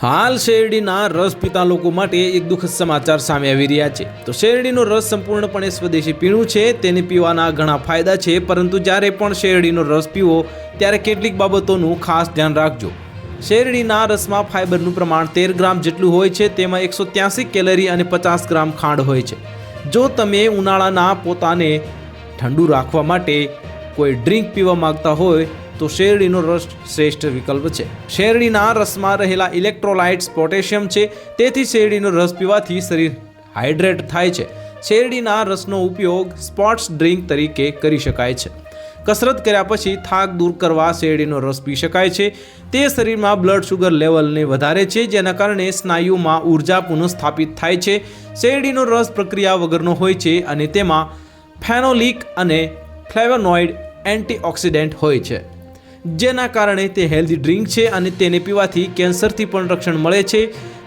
હાલ શેરડીના રસ પીતા લોકો માટે એક દુઃખદ સમાચાર સામે આવી રહ્યા છે। તો શેરડીનો રસ સંપૂર્ણપણે સ્વદેશી પીણું છે, તેને પીવાના ઘણા ફાયદા છે, પરંતુ જ્યારે પણ શેરડીનો રસ પીવો ત્યારે કેટલીક બાબતોનું ખાસ ધ્યાન રાખજો। શેરડીના રસમાં ફાઇબરનું પ્રમાણ 13 ગ્રામ જેટલું હોય છે, તેમાં 183 કેલરી અને 50 ગ્રામ ખાંડ હોય છે। જો તમે ઉનાળાના પોતાને ઠંડુ રાખવા માટે કોઈ ડ્રિંક પીવા માંગતા હોય તો શેરડીનો રસ શ્રેષ્ઠ વિકલ્પ છે। શેરડીના રસમાં રહેલા ઇલેક્ટ્રોલાઇટ્સ પોટેશિયમ છે, તેથી શેરડીનો રસ પીવાથી શરીર હાઇડ્રેટ થાય છે। શેરડીના રસનો ઉપયોગ સ્પોર્ટ્સ ડ્રિંક તરીકે કરી શકાય છે। કસરત કર્યા પછી થાક દૂર કરવા શેરડીનો રસ પી શકાય છે। તે શરીરમાં બ્લડ શુગર લેવલને વધારે છે, જેના કારણે સ્નાયુમાં ઉર્જા પુનઃસ્થાપિત થાય છે। શેરડીનો રસ પ્રક્રિયા વગરનો હોય છે અને તેમાં ફેનોલિક અને ફ્લેવોનોઇડ એન્ટીઓક્સિડન્ટ હોય છે, જેના કારણે તે હેલ્ધી ડ્રિંક છે અને તેને પીવાથી કેન્સરથી પણ રક્ષણ મળે છે।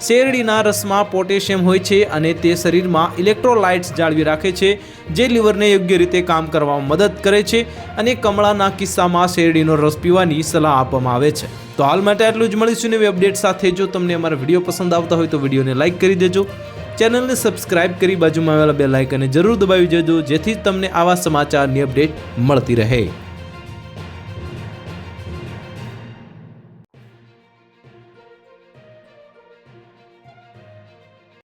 શેરડીના રસમાં પોટેશિયમ હોય છે અને તે શરીરમાં ઇલેક્ટ્રોલાઇટ્સ જાળવી રાખે છે, જે લીવરને યોગ્ય રીતે કામ કરવામાં મદદ કરે છે અને કમળાના કિસ્સામાં શેરડીનો રસ પીવાની સલાહ આપવામાં આવે છે। તો હાલ માટે આટલું જ। મળીશું નવી અપડેટ સાથે। જો તમને અમારા વિડીયો પસંદ આવતા હોય તો વિડીયોને લાઇક કરી દેજો, ચેનલને સબસ્ક્રાઇબ કરી બાજુમાં આવેલા બેલ આઇકનને જરૂર દબાવી દેજો, જેથી તમને આવા સમાચારની અપડેટ મળતી રહે।